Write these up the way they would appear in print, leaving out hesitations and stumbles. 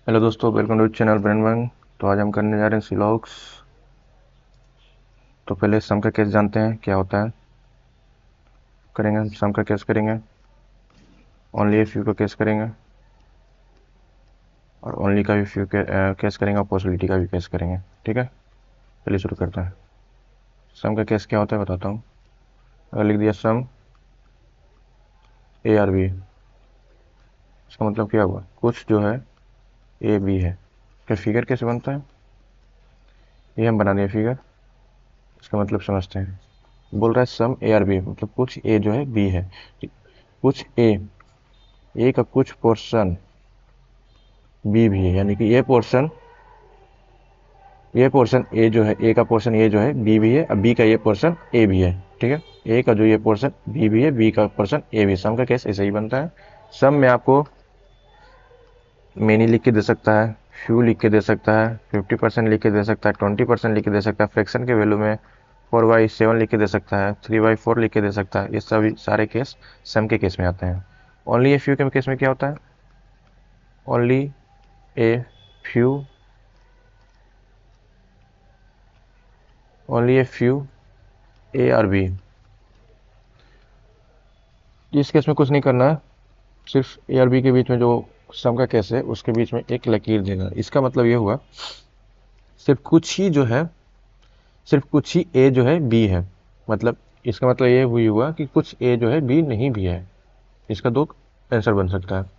Hello दोस्तों, welcome to channel brain बंग। तो आज हम करने जा रहे हैं सिलॉक्स। तो पहले सम का केस जानते हैं क्या होता है। करेंगे सम का केस करेंगे, ओनली ए फ्यू का केस करेंगे, और ओनली का भी फ्यू केस करेंगे, और पॉसिबिलिटी का भी केस करेंगे। ठीक है, चलिए शुरू करते हैं। सम का केस क्या होता है बताता हूँ। अगर लिख दिया सम ए आर बी, इसका मतलब क्या हुआ, कुछ जो है ए बी है। फिर फिगर कैसे बनता है, ये हम बना दिए फिगर। इसका मतलब समझते हैं। बोल रहा है सम ए आर बी, मतलब कुछ ए जो है बी है। कुछ ए का कुछ पोर्शन बी भी है, यानी कि ये पोर्शन ए जो है, ए का पोर्शन ए जो है बी भी है, अब बी का ये पोर्शन ए भी है। ठीक है, ए का जो ये पोर्शन बी भी है, बी का पोर्शन ए भी है। सम का केस ऐसे ही बनता है। सम में आपको मेनी लिख के दे सकता है, फ्यू लिख के दे सकता है, 50% लिख के दे सकता है, 20% लिख के दे सकता है, फ्रैक्शन के वैल्यू में 4/7 लिख के दे सकता है, 3/4 लिख के दे सकता है। ये सभी सारे केस सम के केस में आते हैं। ओनली ए फ्यू के केस में क्या होता है, only a few, only a few ए और बी। इस केस में कुछ नहीं करना है, सिर्फ ए और बी के बीच में जो सम का केस है उसके बीच में एक लकीर देना। इसका मतलब ये हुआ सिर्फ कुछ ही जो है, सिर्फ कुछ ही ए जो है बी है। मतलब इसका मतलब ये हुई हुआ कि कुछ ए जो है बी नहीं भी है। इसका दो आंसर बन सकता है।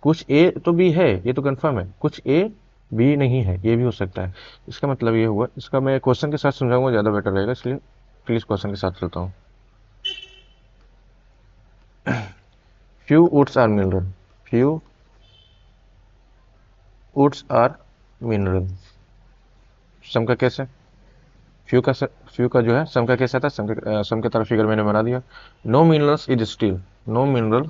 कुछ ए तो बी है, ये तो कंफर्म है, कुछ ए बी नहीं है, ये भी हो सकता है। इसका मतलब ये हुआ, इसका मैं क्वेश्चन के साथ समझाऊंगा, ज़्यादा बेटर रहेगा, इसलिए प्लीज़ क्वेश्चन के साथ चलता हूँ। Few woods are mineral, few woods are mineral. Some का कैसे, फ्यू का जो है सम का कैसा था, सम के तरफ फिगर मैंने बना दिया। No minerals is steel, no mineral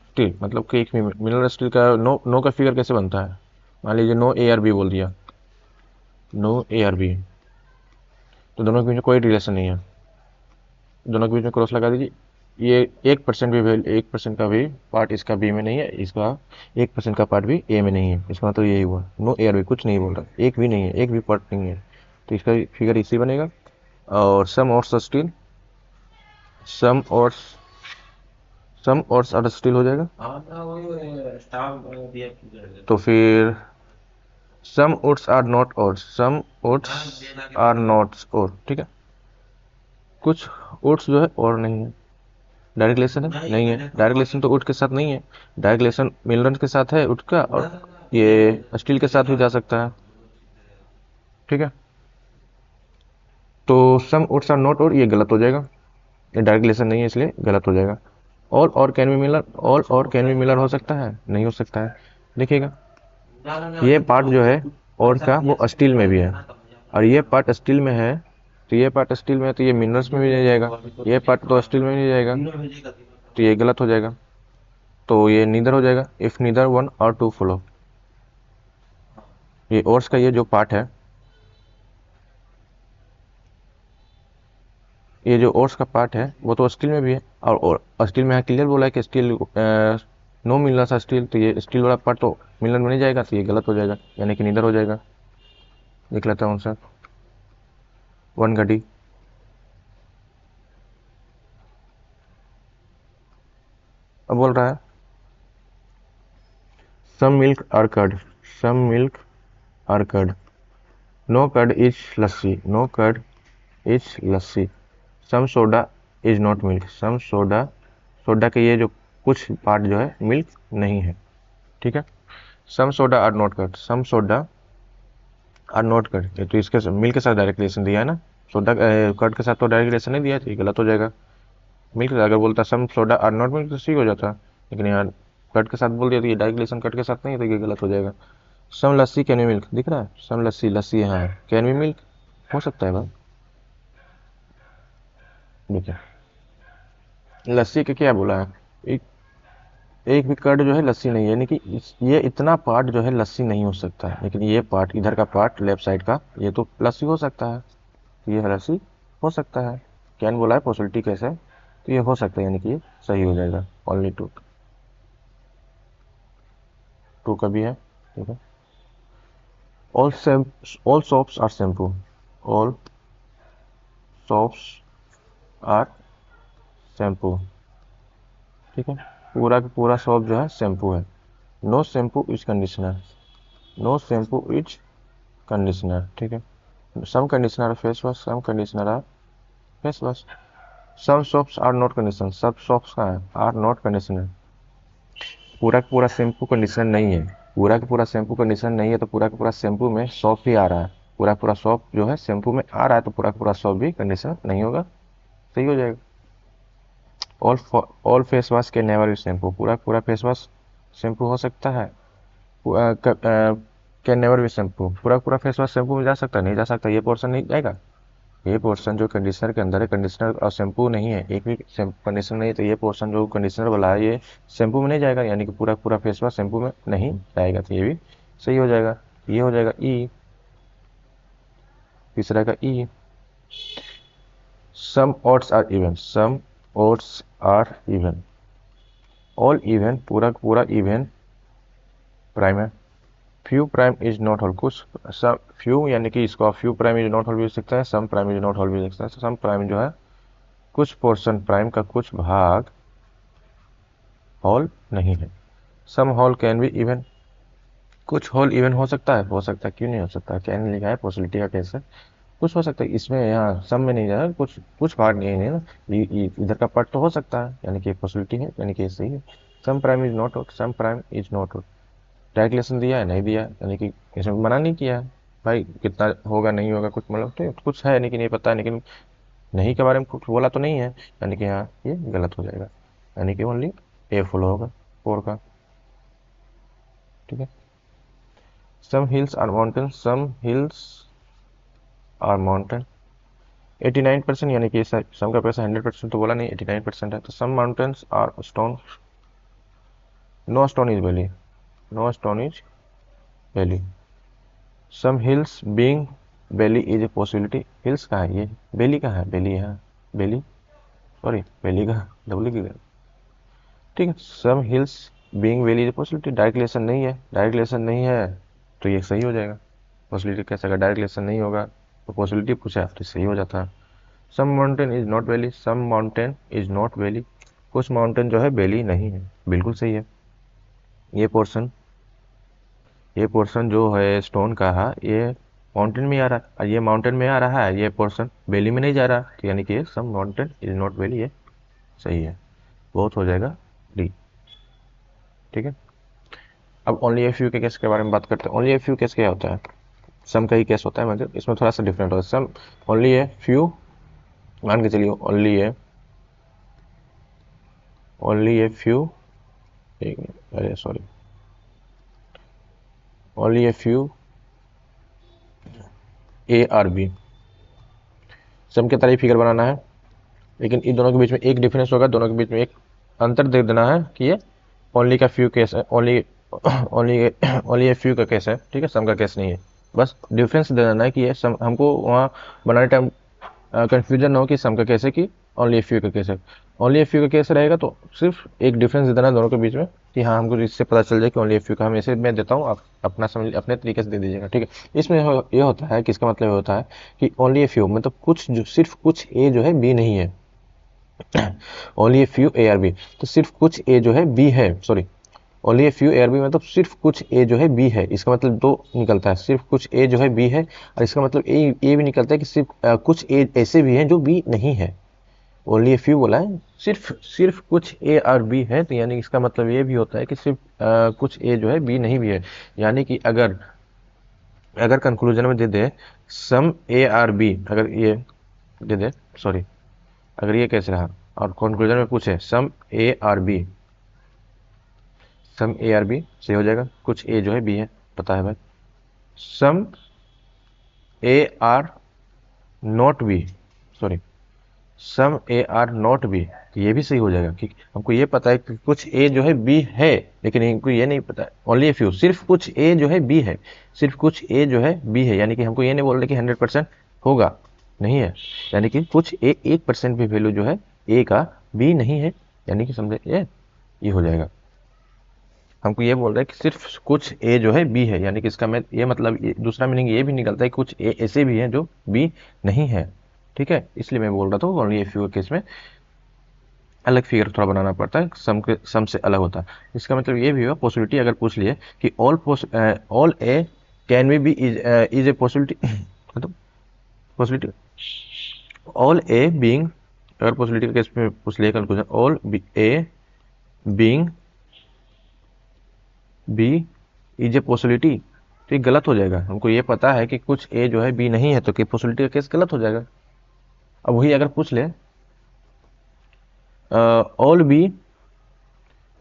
steel, मतलब कि एक मिनरल स्टील का नो का फिगर कैसे बनता है। मान लीजिए नो ए आर बी बोल दिया, नो ए आर बी, तो दोनों के बीच में कोई रिलेशन नहीं है। दोनों के बीच में क्रॉस लगा दीजिए। ये 1% भी 1% का भी पार्ट इसका बी में नहीं है, इसका 1% का पार्ट भी ए में नहीं है। इसका मतलब यही हुआ नो ए आर बी, कुछ नहीं बोल रहा, एक भी नहीं है, एक भी पार्ट नहीं है। तो इसका फिगर इसी बनेगा। और सम और स्टील, सम और आर स्टील हो जाएगा। तो फिर सम ओट्स आर नॉट और, सम ओट्स आर नॉट और। ठीक है, कुछ ओट्स जो है और नहीं है। डायरेक्ट रिलेशन है, नहीं है। डायरेक्ट रिलेशन तो उट के साथ नहीं है, डायरेक्ट रिलेशन मिनरल के साथ है उट का, और ये स्टील के साथ भी जा सकता है। ठीक है, तो सम उट्स आर नॉट और ये गलत हो जाएगा, ये डायरेक्ट रिलेशन नहीं है इसलिए गलत हो जाएगा। और कैन बी मिलर, और कैन बी मिलर हो सकता है, नहीं हो सकता है। देखिएगा, ये पार्ट जो है और का वो स्टील में भी है, और ये पार्ट स्टील में है, तो ये पार्ट स्टील में है, तो ये मिनरल्स में भी नहीं जाएगा। ये पार्ट तो स्टील में नहीं जाएगा, तो ये गलत हो जाएगा। तो ये नीदर हो जाएगा, इफ नीदर वन और टू फॉलो। ये ओर्स का ये जो पार्ट है, ये जो ओर्स का पार्ट है वो तो स्टील में भी है, और स्टील में है, क्लियर बोला है कि स्टील नो मिलना था स्टील, तो ये स्टील वाला पार्ट तो मिलर में नहीं जाएगा, तो ये गलत हो जाएगा, यानी कि नीदर हो जाएगा। देख लेता हूँ सर, 1 घड़ी। अब बोल रहा है some milk are curd, some milk are curd, no curd is lassi, no curd is lassi, some soda is not milk, some soda, soda के ये जो कुछ पार्ट जो है मिल्क नहीं है। ठीक है, some soda are not curd, some soda are not curd, ये तो इसके मिल्क के साथ डायरेक्ट रिलेशन दिया है ना, सोडा कर्ड के साथ तो डायरेक्ट रिलेशन नहीं दिया, तो ये गलत हो जाएगा। मिल्क अगर बोलता सम सोडा आर नॉट मिल्क तो सही हो जाता, लेकिन यहाँ कर्ड के साथ बोल दिया, तो ये डायरेक्ट रिलेशन कर्ड के साथ नहीं है, तो ये गलत हो जाएगा। सम लस्सी कैन बी मिल्क, दिख रहा है, सम लस्सी, लस्सी यहाँ है, कैन बी मिल्क हो सकता है भाई। देखिए, लस्सी के क्या बोला है, एक एक भी कर्ड जो है लस्सी नहीं है, यानी कि ये इतना पार्ट जो है लस्सी नहीं हो सकता है, लेकिन ये पार्ट इधर का पार्ट लेफ्ट साइड का ये तो लस्सी हो सकता है, तो ये लस्सी हो सकता है। कैन बोला है, पॉसिबिलिटी कैसे है, तो ये हो सकता है, यानी कि ये सही हो जाएगा। ओनली टू, टू का भी है। ठीक है। All soaps are shampoo, all soaps are shampoo, ठीक है। पूरा का पूरा सोप जो है शैम्पू है। No shampoo is conditioner, no shampoo is conditioner, ठीक है। Some conditioner are face wash, some conditioner are face wash. Some soaps are not conditioner, सब सोप्स का है आर नॉट कंडीशनर। पूरा का पूरा शैम्पू कंडीशनर नहीं है, पूरा का पूरा शैम्पू कंडीशनर नहीं है, तो पूरा का पूरा शैम्पू में सोप ही आ रहा है। पूरा पूरा सोप जो है शैम्पू में आ रहा है, तो पूरा का पूरा सोप भी कंडीशनर नहीं होगा, सही हो जाएगा। ऑल फेस वॉश के नेवर बी शैम्पू, पूरा पूरा फेस वॉश शैम्पू हो सकता है, कैन नेवर बी शैम्पू, पूरा पूरा फेस वॉश शैम्पू में जा सकता है, नहीं जा सकता, ये पोर्शन नहीं जाएगा। ये पोर्शन जो कंडीशनर के अंदर है, कंडीशनर और शैम्पू नहीं है, एक भी कंडीशनर नहीं है, तो ये पोर्शन जो कंडीशनर वाला है ये शैम्पू में नहीं जाएगा, यानी कि पूरा पूरा फेस वॉश शैम्पू में नहीं जाएगा, तो ये भी सही हो जाएगा। ये हो जाएगा ई, तीसरा का e. Some odds are even, some odds are even, all even, पूरा पूरा इवन प्राइम है। Few prime is not whole, कुछ सम फ्यू यानी कि इसको few prime is not whole भी हो सकता है, some prime is not whole भी हो सकता है। सम प्राइम जो है कुछ पोर्शन प्राइम का कुछ भाग होल नहीं है। सम होल कैन बी इवन, कुछ होल इवन हो सकता है, क्यों नहीं हो सकता, कैन लिखा है पॉसिबिलिटी का केस है, कुछ हो सकता है इसमें, यहाँ सम में नहीं जाएगा, कुछ कुछ पार्ट नहीं है ना, इधर का पार्ट तो हो सकता है, यानी कि पॉसिबिलिटी है, यानी कि सही है। Some prime is not out, some prime is not out. Calculation दिया है, नहीं दिया, यानी कि इसमें मना नहीं किया है भाई कितना होगा नहीं होगा, कुछ मतलब तो कुछ है लेकिन ये पता है, लेकिन नहीं के बारे में कुछ बोला तो नहीं है, यानी कि हाँ ये गलत हो जाएगा, यानी कि ओनली ए फुल होगा 4 का, ठीक है। सम hills are mountain, some hills are mountain, 89%, यानी कि सम का पैसा 100% तो बोला नहीं, 89% है, तो some mountains are stone, no stone is valley, no stone is valley. Some hills being valley is a possibility, hills कहाँ है, ये वैली कहाँ है, वैली है, वैली सॉरी वैली कहाँ डब्ल्यू की, ठीक है। सम hills being valley is a पॉसिबिलिटी, डायरेक्ट रिलेशन नहीं है, डायरेक्ट रिलेशन नहीं है तो ये सही हो जाएगा। पॉसिबिलिटी कैसे, अगर डायरेक्ट रिलेशन नहीं होगा तो पॉसिबिलिटी पूछा तो सही हो जाता है। Some mountain is not valley, some mountain is not valley, कुछ माउंटेन जो है वैली नहीं है, बिल्कुल सही है। ये पोर्शन जो है स्टोन का है ये माउंटेन में आ रहा है, और ये माउंटेन में आ रहा है, ये पोर्शन वैली में नहीं जा रहा, तो यानी कि सम माउंटेन इज नॉट वैली, ये सही है, बहुत हो जाएगा डी, ठीक है। अब ओनली ए फ्यू के केस के बारे में बात करते हैं। ओनली ए फ्यू केस क्या होता है, सम का ही केस होता है, मतलब इसमें थोड़ा सा डिफरेंट होता है। सम ओनली ए फ्यू, मान के चलिए ओनली ए फ्यू, अरे sorry, only a few A are b, some के तरह ही फिगर बनाना है, लेकिन इन दोनों के बीच में एक डिफरेंस होगा, दोनों के बीच में एक अंतर दे देना है कि ये ओनली का फ्यू केस है, only only only a few का केस है, ठीक है, सम का केस नहीं है, बस डिफरेंस दे देना है कि ये सम, हमको वहाँ बनाने टाइम कन्फ्यूजन ना हो कि सम का केस है कि ओनली ए फ्यू का केस है। ओनली ए फ्यू का केस रहेगा तो सिर्फ एक डिफरेंस दे देना है दोनों के बीच में कि हाँ हमको इससे पता चल जाए कि ओनली ए फ्यू का, हम ऐसे मैं देता हूँ, आप अपना समझ अपने तरीके से दे दीजिएगा, ठीक है। इसमें ये होता है कि इसका मतलब ये होता है कि ओनली ए फ्यू मतलब कुछ जो सिर्फ कुछ ए जो है बी नहीं है, only a few A are B, तो सिर्फ कुछ ए जो है बी है, sorry only a few A are B मतलब सिर्फ कुछ ए जो है बी है, इसका मतलब दो निकलता है, सिर्फ कुछ ए जो है बी है, और इसका मतलब ए भी निकलता है कि सिर्फ कुछ ए ऐसे भी हैं जो बी नहीं है। ओनली ए फ्यू बोला है, सिर्फ सिर्फ कुछ ए और बी है, तो यानी इसका मतलब ये भी होता है कि सिर्फ कुछ ए जो है बी नहीं भी है, यानी कि अगर अगर कंक्लूजन में दे दे सम ए आर बी, अगर ये दे दे सॉरी, अगर ये कैसे रहा और कंक्लूजन में पूछे some a are b, some a are b सही हो जाएगा, कुछ ए जो है बी है पता है भाई। Some a are not b, sorry some a are not b, ये भी सही हो जाएगा कि हमको ये पता है कि कुछ ए जो है बी है, लेकिन इनको ये नहीं पता है ओनली ए फ्यू, सिर्फ कुछ ए जो है बी है, सिर्फ कुछ ए जो है बी है, यानी कि हमको ये नहीं बोल रहे कि 100% होगा, नहीं है, यानी कि कुछ ए 1% भी वैल्यू जो है ए का बी नहीं है, यानी कि समझे ये हो जाएगा। हमको ये बोल रहा है कि सिर्फ कुछ ए जो है बी है, यानी कि इसका मैं ये मतलब दूसरा मीनिंग ये भी निकलता है कि कुछ ए ऐसे भी हैं जो बी नहीं है। ठीक है, इसलिए मैं बोल रहा था ओनली ए फ्यू केस में अलग फिगर थोड़ा बनाना पड़ता है, सम से अलग होता है। इसका मतलब ये भी हुआ पॉसिबिलिटी अगर पूछ लिए कि all A can be is A possibility मतलब पॉसिबिलिटी ऑल ए बीइंग, अगर पॉसिबिलिटी के केस में पूछ लिए conclusion all A being B is A possibility, तो ये गलत हो जाएगा। हमको ये पता है कि कुछ ए जो है बी नहीं है, तो कि पॉसिबिलिटी का केस गलत हो जाएगा। अब वही अगर पूछ ले all B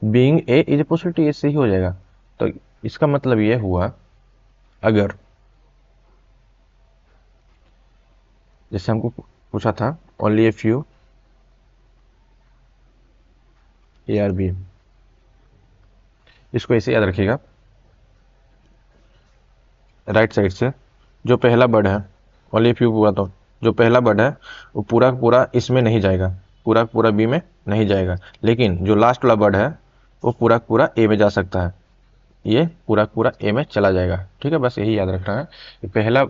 being a is a possibility, ये सही हो जाएगा। तो इसका मतलब ये हुआ अगर जैसे हमको पूछा था only a few A are B, इसको ऐसे याद रखिएगा, राइट साइड से जो पहला वर्ड है ओनली ए फ्यू हुआ, तो जो पहला वर्ड है वो पूरा पूरा इसमें नहीं जाएगा, पूरा पूरा बी में नहीं जाएगा, लेकिन जो लास्ट वाला वर्ड है वो पूरा पूरा ए में जा सकता है, ये पूरा पूरा ए में चला जाएगा। ठीक है, बस यही याद रखना है कि पहला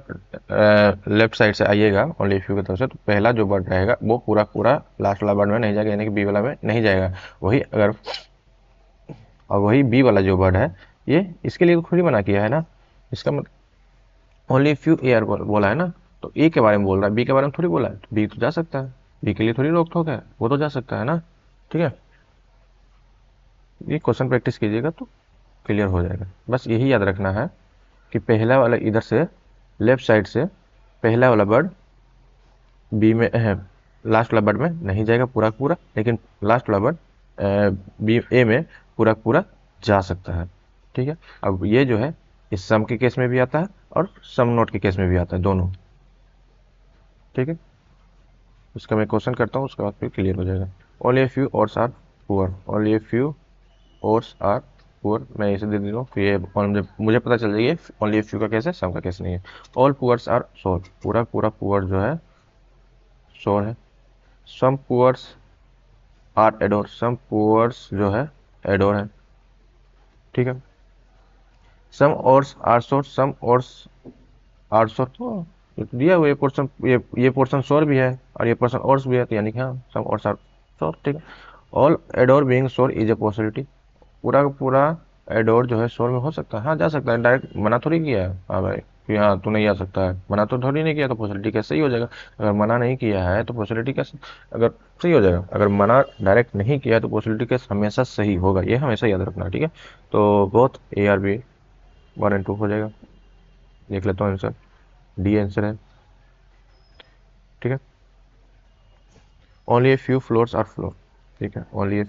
लेफ्ट साइड से आइएगा ओनली फ्यू की तरफ से, तो पहला जो वर्ड रहेगा वो पूरा पूरा लास्ट वाला वर्ड में नहीं जाएगा, यानी कि बी वाला में नहीं जाएगा। वही अगर और वही बी वाला जो वर्ड है ये इसके लिए खुद ही मना किया है ना, इसका मतलब ओनली फ्यू ए आर बोला है ना, तो ए के बारे में बोल रहा है, बी के बारे में थोड़ी बोला है। तो बी तो जा सकता है, बी के लिए थोड़ी रोक टोक है, वो तो जा सकता है ना। ठीक है, ये क्वेश्चन प्रैक्टिस कीजिएगा तो क्लियर हो जाएगा। बस यही याद रखना है कि पहला वाला इधर से लेफ्ट साइड से पहला वाला वर्ड बी में लास्ट वाला वर्ड में नहीं जाएगा पूरा पूरा, लेकिन लास्ट वाला वर्ड बी ए में पूरा पूरा जा सकता है। ठीक है, अब ये जो है इस सम के केस में भी आता है और सम नोट के केस में भी आता है, दोनों। ठीक है, उसका मैं क्वेश्चन करता हूँ, उसके बाद फिर क्लियर हो जाएगा। Only a few oars are poor, only a few oars are poor, मैं इसे दे देता हूँ, फिर ये मुझे पता चल जाएगी ओनली ए फ्यू का केस है, सम का केस नहीं है। ऑल पुअर्स आर सोर, पूरा पूरा पुअर जो है सोर है। Some pours are adore, some pours जो है एडोर है। ठीक है, सम ऑर्स आर शोर, सम ऑर्स आर शोर, तो ये तो दिया हुआ ये पोर्शन, ये पोर्शन शोर भी है और ये पोर्शन ऑर्स भी है, तो यानी कि हाँ सम ऑर्स आर शोर। ठीक है, ऑल एडोर बीइंग शोर इज ए पॉसिबिलिटी, पूरा का पूरा एडोर जो है शोर में हो सकता है, हाँ जा सकता है, डायरेक्ट मना थोड़ी किया है हाँ भाई कि हाँ तू नहीं आ सकता है, मना तो थोड़ी नहीं किया, तो पॉसिबिलिटी कैसे ही हो जाएगा। अगर मना नहीं किया है तो पॉसिबिलिटी कैसे अगर सही हो जाएगा, अगर मना डायरेक्ट नहीं किया है तो पॉसिबिलिटी कैसे हमेशा सही होगा, ये हमेशा याद रखना। ठीक है, तो बहुत ए आर बी 1 एंड 2 हो जाएगा। देख लेता हूँ आंसर, डी आंसर है। ठीक है, only a few floors are floor. ठीक है, ओनली ए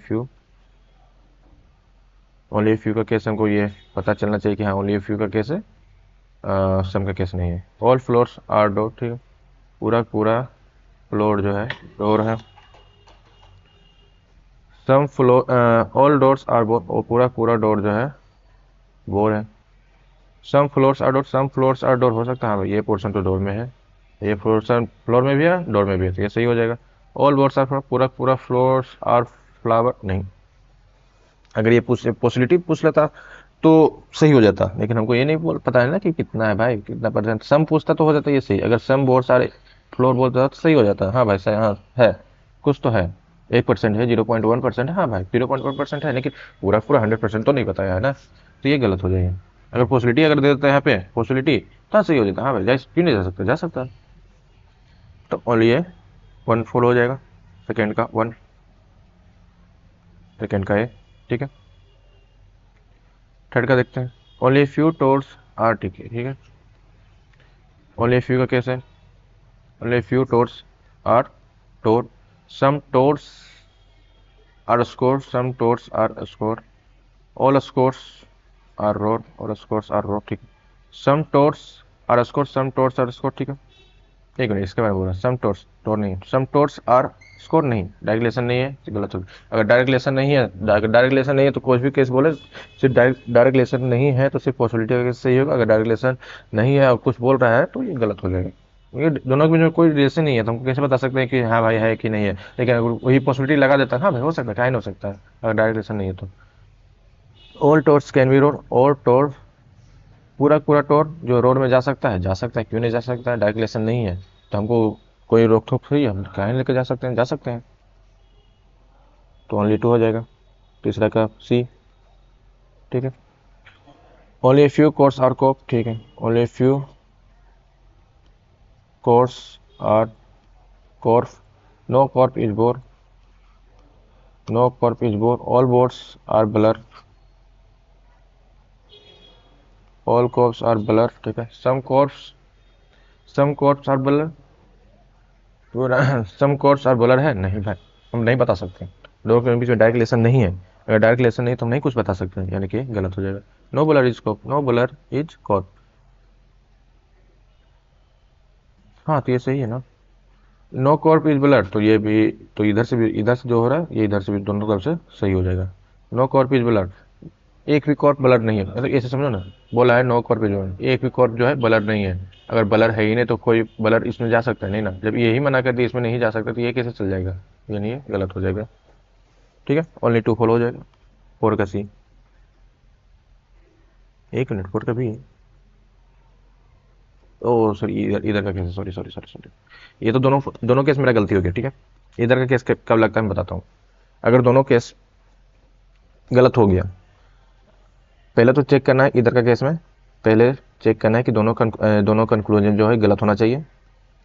फ्यू का केस हमको ये पता चलना चाहिए कि हाँ ओनली ए फ्यू का केस है, सम का केस नहीं है। ऑल फ्लोर्स आर डोर, ठीक है, पूरा पूरा फ्लोर जो है डोर है। Some floor all doors are bore, और पूरा पूरा डोर जो है बोर है। Some floors are door, some floors are door हो सकता है, हाँ भाई ये पोर्शन तो डोर में है, ये पोर्शन फ्लोर में भी है डोर में भी है, तो ये सही हो जाएगा। ऑल बोर्ड्स आर, पूरा पूरा फ्लोर्स आर फ्लावर नहीं, अगर ये पॉसिबिलिटी पूछ लेता तो सही हो जाता, लेकिन हमको ये नहीं पता है ना कि कितना है भाई, कितना परसेंट। सम पूछता तो हो जाता ये सही, अगर सम बहुत सारे फ्लोर बोलता तो सही हो जाता, हाँ भाई सही, हाँ है कुछ तो है, 1% है, 0.1% है, हाँ भाई 0.1% है, लेकिन पूरा पूरा 100% तो नहीं बताया है ना, तो ये गलत हो जाएगा। अगर पॉसिबिलिटी अगर दे देता है यहाँ पे पॉसिबिलिटी तो सही हो जाता, हाँ भाई क्यों नहीं जा सकता, जा सकता है। तो ओनली ये 1 फॉलो हो जाएगा, सेकेंड का 1, सेकेंड का ए। ठीक है, थर्ड का देखते हैं, ओनली फ्यू टोर्स आर टिके। ठीक है, ओनली फ्यू का केस है, only few tors are tor, some tors are score, some tors are score, all scores are road, और स्कोर्स आर रोड। ठीक है, some tors are score, some tors are score. ठीक है, एक minute इसके बारे में बोल रहा, सम टोर्स टोर नहीं, सम टोर्स आर स्कोर नहीं, डायरेक्ट रिलेशन नहीं है तो गलत होगी। अगर डायरेक्ट रिलेशन नहीं है, अगर डायरेक्ट रिलेशन नहीं है तो कोई भी केस बोले सिर्फ डायरेक्ट रिलेशन नहीं है तो सिर्फ पॉसिबिलिटी का केस सही होगा, अगर डायरेक्ट रिलेशन नहीं है और कुछ बोल रहा है तो ये गलत हो जाएगा। ये दोनों के बीच में कोई रिलेशन नहीं है तो हम कैसे बता सकते हैं कि हाँ भाई है कि नहीं है, लेकिन अगर वही पॉसिबिलिटी लगा देता है हाँ भाई हो सकता है, क्या नहीं हो सकता है अगर डायरेक्ट रिलेशन नहीं है तो। ऑल टोर्स कैन बी रोड, और टोर पूरा पूरा टोर जो रोड में जा सकता है जा सकता है, क्यों नहीं जा सकता है, डायरेक्ट रिलेशन नहीं है तो हमको कोई रोक टोक थोड़ी है, हम कहीं लेके जा सकते हैं, जा सकते हैं, तो ओनली टू हो जाएगा तीसरा का सी। ठीक है, only few course are cope, ठीक है, only few course are corp, no corp is bore, no corp is bore, all boards are blur, all corps are blur. ठीक है, some corps are blur, some corps are blur है नहीं भाई, हम नहीं बता सकते, दो के बीच में डायरेक्ट रिलेशन नहीं है, अगर डायरेक्ट रिलेशन नहीं तो हम नहीं कुछ बता सकते हैं, यानी कि गलत हो जाएगा। No blur is cop, no blur is cop, हाँ तो ये सही है ना। नो कॉर्प इज ब्लर, तो ये भी, तो इधर से जो हो रहा है ये इधर से भी दोनों तरफ से सही हो जाएगा। नो कॉर्प इज ब्लर, एक भी कॉर्प ब्लर नहीं है, मतलब ऐसे समझो ना, बोला है नो कॉर्प इज ब्लर, एक भी कॉर्प जो है ब्लर नहीं है, अगर ब्लर है ही नहीं तो कोई ब्लर इसमें जा सकता है नहीं ना, जब यही मना कर दिया इसमें नहीं जा सकता तो ये कैसे चल जाएगा, यानी ये गलत हो जाएगा। ठीक है, ओनली टू फॉलो हो जाएगा, फोर का सी। एक मिनट, फोर का भी, ओ सॉरी, इधर इधर का केस है, सॉरी सॉरी सॉरी सॉरी, ये तो दोनों दोनों केस मेरा गलती हो गया। ठीक है, इधर का केस कब लगता है मैं बताता हूँ। अगर दोनों केस गलत हो गया, पहले तो चेक करना है इधर का केस में, पहले चेक करना है कि दोनों कंक्लूजन जो है गलत होना चाहिए।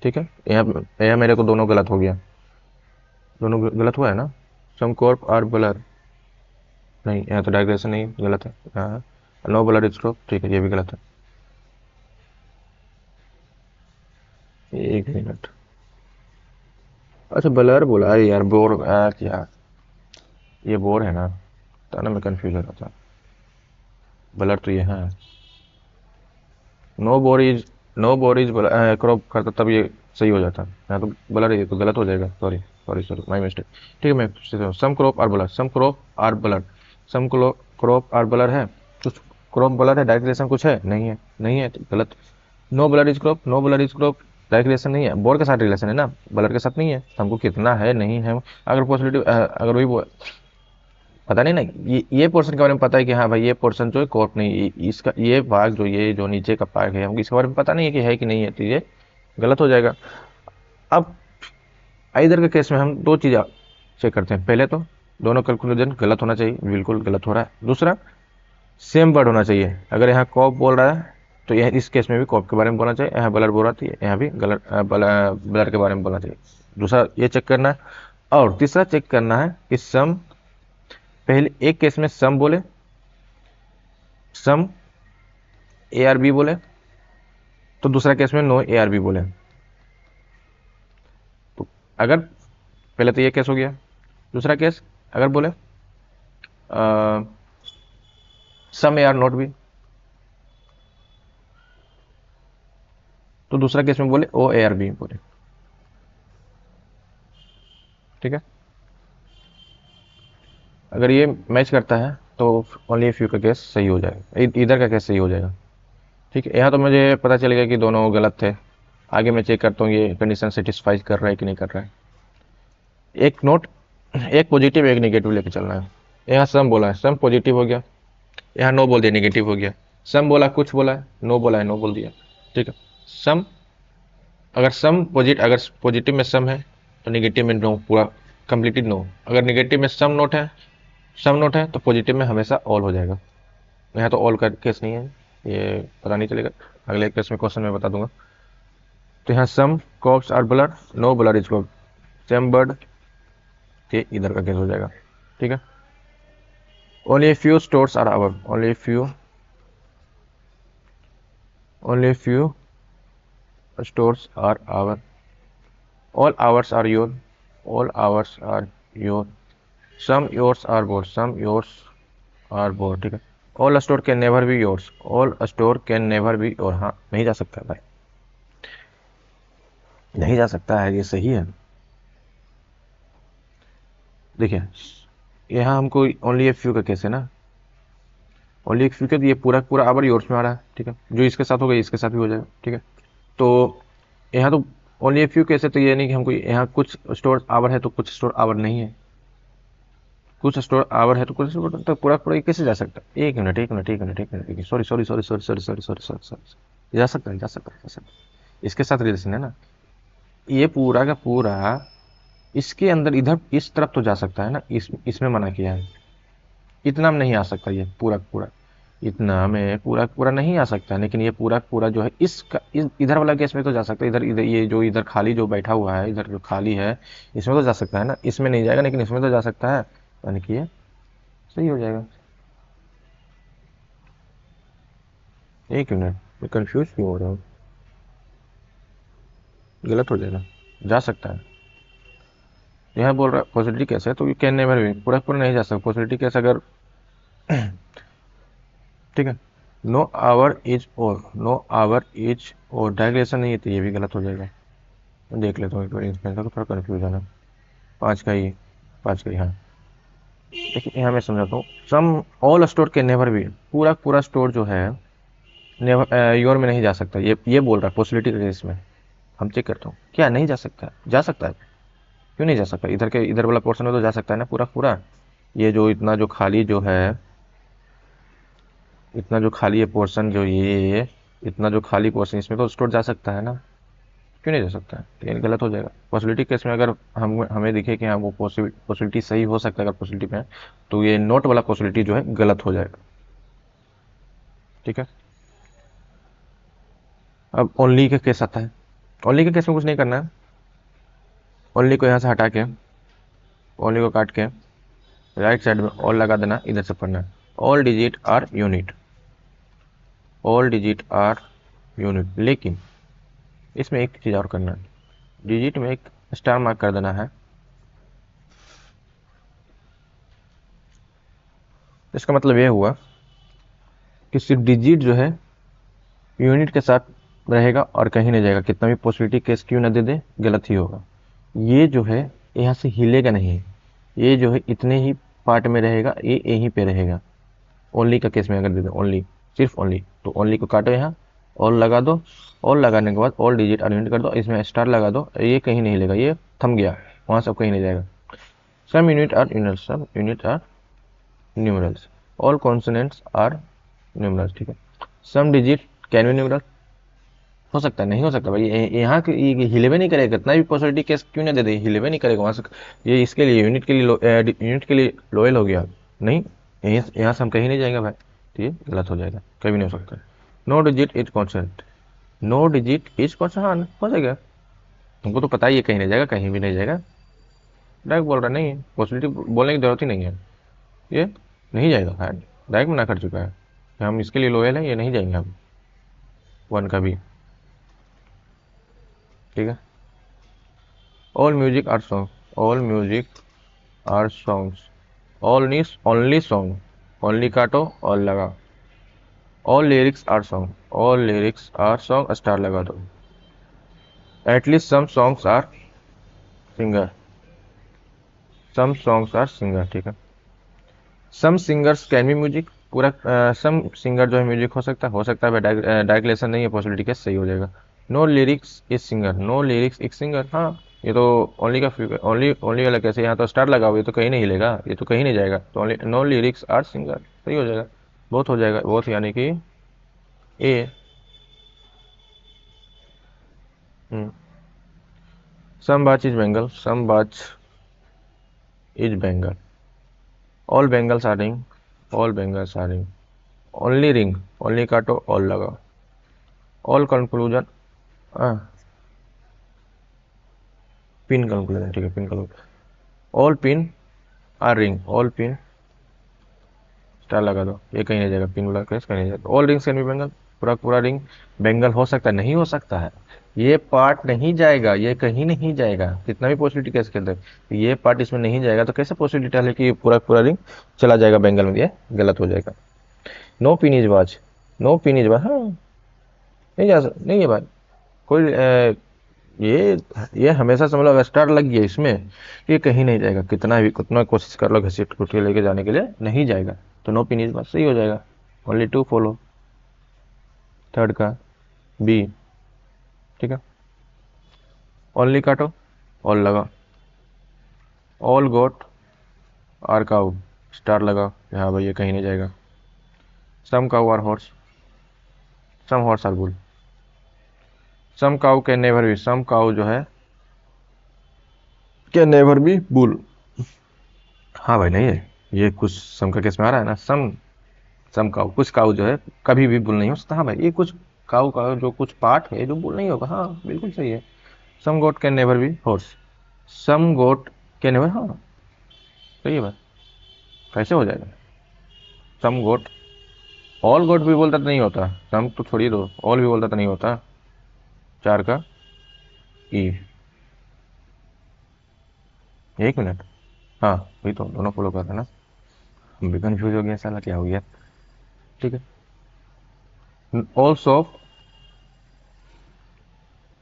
ठीक है, यहाँ यहाँ मेरे को दोनों गलत हो गया, दोनों गलत हुआ है ना। सम कॉर्प आर ब्लर, नहीं यहाँ तो डायग्रेशन नहीं, गलत है। हाँ, नो ब्लर इज क्रॉप, ठीक है ये भी गलत है। एक मिनट, अच्छा ब्लर बोला, अरे यार बोर, क्या ये बोर है ना, तो ना मैं कंफ्यूज हो रहा था, ब्लर तो ये है, नो बोर इज क्रॉप करता तब ये सही हो जाता, यहाँ तो ब्लर है, ये तो गलत हो जाएगा, sorry sorry sorry my mistake. ठीक है, मैं some crop are blur, some crop are blur, some crop are blur है, कुछ क्रॉप ब्लर है, डायरेक्ट रिलेशन कुछ है नहीं है, नहीं है तो गलत। No blur is crop, no blur is crop, direct relation नहीं है, बोर के साथ रिलेशन है ना, ब्लर के साथ नहीं है, तो हमको कितना है नहीं है, अगर पॉसिबिलिटी अगर वही पता नहीं ना, ये पोर्शन के बारे में पता है कि हाँ भाई ये पोर्शन जो है कॉर्प नहीं, इसका ये भाग जो ये जो नीचे का पार्ट है हमको इसके बारे में पता नहीं है कि नहीं है, तो ये गलत हो जाएगा। अब इधर के केस में हम दो चीज़ें चेक करते हैं, पहले तो दोनों कंक्लूजन गलत होना चाहिए, बिल्कुल गलत हो रहा है, दूसरा सेम वर्ड होना चाहिए, अगर यहाँ कॉप बोल रहा है तो यह इस केस में भी कॉप के बारे में बोलना चाहिए, यहाँ ब्लर बोल रहा है यहाँ भी गलत ब्लर के बारे में बोलना चाहिए, दूसरा ये चेक करना है। और तीसरा चेक करना है कि सम, पहले एक केस में सम बोले, सम ए आर बी बोले, तो दूसरा केस में नो ए आर बी बोले, तो अगर पहले तो ये केस हो गया, दूसरा केस अगर बोले सम ए आर नॉट बी, तो दूसरा केस में बोले ओ ए आर बी बोले। ठीक है, अगर ये मैच करता है तो ओनली फ्यू का केस सही हो जाएगा, इधर का केस सही हो जाएगा। ठीक है, यहाँ तो मुझे पता चल गया कि दोनों गलत थे, आगे मैं चेक करता हूँ ये कंडीशन सेटिस्फाई कर रहा है कि नहीं कर रहा है। एक नोट, एक पॉजिटिव एक नेगेटिव लेके चलना है, यहाँ सम बोला है सम पॉजिटिव हो गया, यहाँ नो बोल दिया नेगेटिव हो गया, सम बोला कुछ बोला है, नो बोला है नो बोल दिया। ठीक है, सम, अगर पॉजिटिव में सम है तो नेगेटिव में नो, पूरा कंप्लीटेड नो, अगर नेगेटिव में सम नोट है तो पॉजिटिव में हमेशा ऑल हो जाएगा, यहाँ तो ऑल का केस नहीं है, ये पता नहीं चलेगा, अगले केस में क्वेश्चन में बता दूंगा। तो यहाँ some cops are blur, no blur is cop, same bird, ये इधर का केस हो जाएगा। ठीक है, only few stores are our, only few stores are our, all hours are your, all hours are your, some yours are bored, some yours are bored। ठीक है, all store can never be yours, all store can never be your, हाँ नहीं जा सकता भाई, नहीं जा सकता है, ये सही है। देखिए यहाँ हमको ओनली ए फ्यू का केस है ना, ओनली एक फ्यू का, ये पूरा पूरा आवर योर्स में आ रहा है। ठीक है, जो इसके साथ होगा इसके साथ भी हो जाएगा। ठीक है, तो यहाँ तो ओनली ए फ्यू केस है, तो ये नहीं कि हमको यहाँ कुछ स्टोर आवर है तो कुछ स्टोर आवर नहीं है, कुछ स्टोर आवर है तो कुछ स्टोर तो पूरा पूरा कैसे जा सकता है? एक मिनट एक मिनट एक मिनट एक minute, sorry sorry sorry sorry sorry sorry sorry sorry sorry, जा सकता है जा सकता है जा सकता है, इसके साथ रिलेशन है ना, ये पूरा का पूरा इसके अंदर इधर इस तरफ तो जा सकता है ना, इसमें मना किया है, इतना में नहीं आ सकता ये पूरा का पूरा, इतना में पूरा का पूरा नहीं आ सकता, लेकिन ये पूरा का पूरा जो है इधर वाला केस में तो जा सकता है, इधर इधर ये जो इधर खाली जो बैठा हुआ है, इधर जो खाली है इसमें तो जा सकता है ना, इसमें नहीं जाएगा लेकिन इसमें तो जा सकता है, यानी कि ये सही हो जाएगा। एक मिनट, मैं कंफ्यूज क्यों हो रहा हूँ? गलत हो जाएगा, जा सकता है, यहाँ बोल रहा है पॉसिबिलिटी कैसे है, तो यू कैन नेवर बी, पूरा पूरा नहीं जा सकता, पॉसिबिलिटी कैसे अगर ठीक है, नो आवर इज और, नो आवर इज और डायग्रेशन नहीं है तो ये भी गलत हो जाएगा। मैं देख लेता हूँ एक बार, इसमें तो थोड़ा कन्फ्यूजन है, पाँच का ही, पाँच का ही, हाँ देखिए यहाँ मैं समझाता हूँ, सम ऑल स्टोर के नेवर भी, पूरा पूरा स्टोर जो है नेवर योर में नहीं जा सकता, ये बोल रहा है पॉसिबिलिटी के केस में, हम चेक करता हूँ क्या नहीं जा सकता, जा सकता है, क्यों नहीं जा सकता, इधर के इधर वाला पोर्शन में तो जा सकता है ना पूरा पूरा, ये जो इतना जो खाली जो है, इतना जो खाली है पोर्शन जो ये इतना जो खाली पोर्शन इसमें तो स्टोर जा सकता है ना, क्यों नहीं जा सकता है, लेकिन गलत हो जाएगा। पॉसिबिलिटी केस में अगर हम हमें दिखे कि हाँ वो पॉसिबिलिटी सही हो सकता है अगर पॉसिबिलिटी में है, तो ये नोट वाला पॉसिबिलिटी जो है गलत हो जाएगा, ठीक है। अब ओनली के केस आता है, ओनली के केस में कुछ नहीं करना है, ओनली को यहाँ से हटा के, ओनली को काट के राइट साइड में ऑल लगा देना, इधर से पढ़ना है, all digit are unit, all digit are unit, लेकिन इसमें एक चीज़ और करना है, डिजिट में एक स्टार मार्क कर देना है, इसका मतलब ये हुआ कि सिर्फ डिजिट जो है यूनिट के साथ रहेगा और कहीं नहीं जाएगा, कितना भी पॉसिबिलिटी केस क्यों ना दे दे गलत ही होगा, ये जो है यहाँ से हिलेगा नहीं, ये जो है इतने ही पार्ट में रहेगा, ये यहीं पे रहेगा, ओनली का केस में अगर दे दो ओनली, सिर्फ ओनली, तो ओनली को काटो यहाँ, ऑल लगा दो, ऑल लगाने के बाद ऑल डिजिट और यूनिट कर दो, इसमें स्टार लगा दो, ये कहीं नहीं हिलेगा, ये थम गया, वहाँ सब कहीं नहीं जाएगा। Some unit are numerals, some unit are numerals, all consonants are numerals, ठीक है। Some digit can be numeral, हो सकता है नहीं हो सकता भाई, यहाँ ये हिलेवे नहीं करेगा, कितना भी पॉसिबिलिटी केस क्यों ना दे दे हिलेवे नहीं करेगा वहाँ से, ये इसके लिए यूनिट के लिए यूनिट के लिए लोयल हो गया, नहीं यहाँ से हम कहीं नहीं जाएंगे भाई, तो ये गलत हो जाएगा, कभी नहीं हो सकता। No digit is constant, no digit is constant, हाँ हो जाएगा, तुमको तो पता ही है कहीं नहीं जाएगा, कहीं भी नहीं जाएगा, डायरेक्ट बोल रहा नहीं है, पॉसिबिलिटी बोलने की जरूरत ही नहीं है, ये नहीं जाएगा, डायरेक्ट मना कर चुका है कि हम इसके लिए लोयल हैं, ये नहीं जाएंगे हम वन का भी, ठीक है। All music are song, all music are songs, all nice only song, only काटो ऑल लगा, all lyrics are song, all lyrics are song star लगा दो, at least some songs are singer, some songs are singer, ठीक है। Some singers can be music, पूरा some singer जो है music हो सकता है, डायरेक्ट नहीं है, पॉसिबिलिटी के सही हो जाएगा। No lyrics is singer, no lyrics एक सिंगर, हाँ ये तो ओनली का ओनली ओनली वाला कैसे, यहाँ तो स्टार लगा हुआ, ये तो कहीं नहीं हिलेगा, ये तो कहीं नहीं जाएगा, तो only no lyrics are singer सही हो जाएगा, बहुत हो जाएगा, बहुत यानी कि ए। सम watch is bangle, some watch is bangle, all bangles are ring, all bangles are ring, only ring, only काटो ऑल लगा, ऑल कंक्लूजन, पिन कंक्लूजन, ठीक है pin conclusion, all pin are ring, all pin star लगा दो, ये कहीं नहीं जाएगा, पिन वाला केस कहीं नहीं जाएगा। All rings can be Bengal, पूरा पूरा रिंग बेंगल हो सकता है, नहीं हो सकता है, ये पार्ट नहीं जाएगा, ये कहीं नहीं जाएगा, कितना भी पॉसिबिलिटी केस के अंदर ये पार्ट इसमें नहीं जाएगा, तो कैसे पॉसिबिलिटी है कि पूरा पूरा रिंग चला जाएगा बेंगल में, ये गलत हो जाएगा। No pin is watch, no pin is watch, हाँ नहीं जा सकता, नहीं है भाई कोई ये ये हमेशा समझ लो स्टार लग गया इसमें, ये कहीं नहीं जाएगा, कितना भी कितना कोशिश कर लो घसीट कुट के लेके जाने के लिए नहीं जाएगा, तो नो पिन इस बात सही हो जाएगा। ओनली टू फॉलो, थर्ड का बी, ठीक है। ओनली काटो ऑल लगा, all goat are cow, star लगा कि हाँ भाई ये कहीं नहीं जाएगा। Some cow are horse, some horse are bull. Some cow can never be, some cow जो है कैन नेवर बी बुल। हाँ भाई नहीं है, ये कुछ सम का केस में आ रहा है ना। सम सम काउ, कुछ काउ जो है कभी भी बुल नहीं हो सकता। हाँ भाई ये कुछ काउ का जो कुछ पार्ट है जो बुल नहीं होगा, हाँ बिल्कुल सही है। Some goat can never be horse, some goat can never, हाँ सही है भाई। कैसे हो जाएगा? सम गोट, ऑल गोट भी बोलता तो नहीं होता, सम तो छोड़िए, दो ऑल भी बोलता तो नहीं होता। चार का ई, एक मिनट, हाँ वही तो दोनों फॉलो करते हैं ना। हम भी कंफ्यूज हो गया, साला क्या हो गया। ठीक है, all soap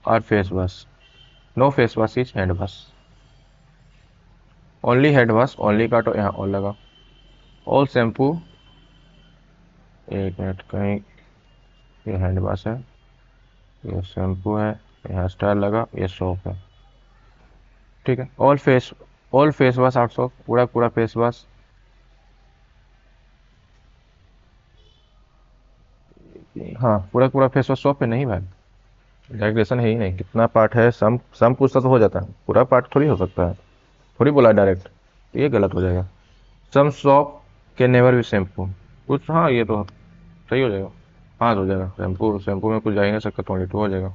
are face wash, no face wash is hand wash. Only head wash, only काटो यहाँ ऑल लगा। ऑल शैम्पू, एक मिनट कहीं, ये हैंड वॉश है, ये शैम्पू है, यहाँ स्टार लगा, ये सोप है। ठीक है, all face wash out soap, पूरा पूरा फेस वॉश। हाँ पूरा पूरा फेस वॉश सोप है नहीं भाई, डायरेक्शन है ही नहीं। कितना पार्ट है, सम पूछता तो हो जाता है, पूरा पार्ट थोड़ी हो सकता है, थोड़ी बोला डायरेक्ट, तो ये गलत हो जाएगा। Some soap can never be shampoo, कुछ, हाँ ये तो सही हो जाएगा, हाँ हो जाएगा। शैम्पू शैम्पू में कुछ जा ही नहीं सकता, 22 हो जाएगा।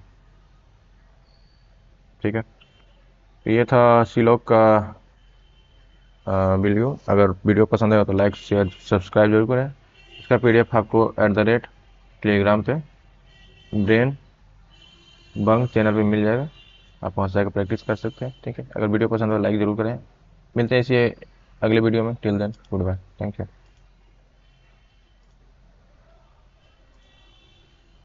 ठीक है, तो ये था सीलॉग का वीडियो। अगर वीडियो पसंद आया तो लाइक शेयर सब्सक्राइब जरूर करें। इसका पीडीएफ आपको @टेलीग्राम पे ब्रेन बंग चैनल पे मिल जाएगा, आप वहाँ से जाकर प्रैक्टिस कर सकते हैं। ठीक है, अगर वीडियो पसंद हो तो लाइक ज़रूर करें। मिलते हैं इसी अगले वीडियो में, till then good bye, thank you.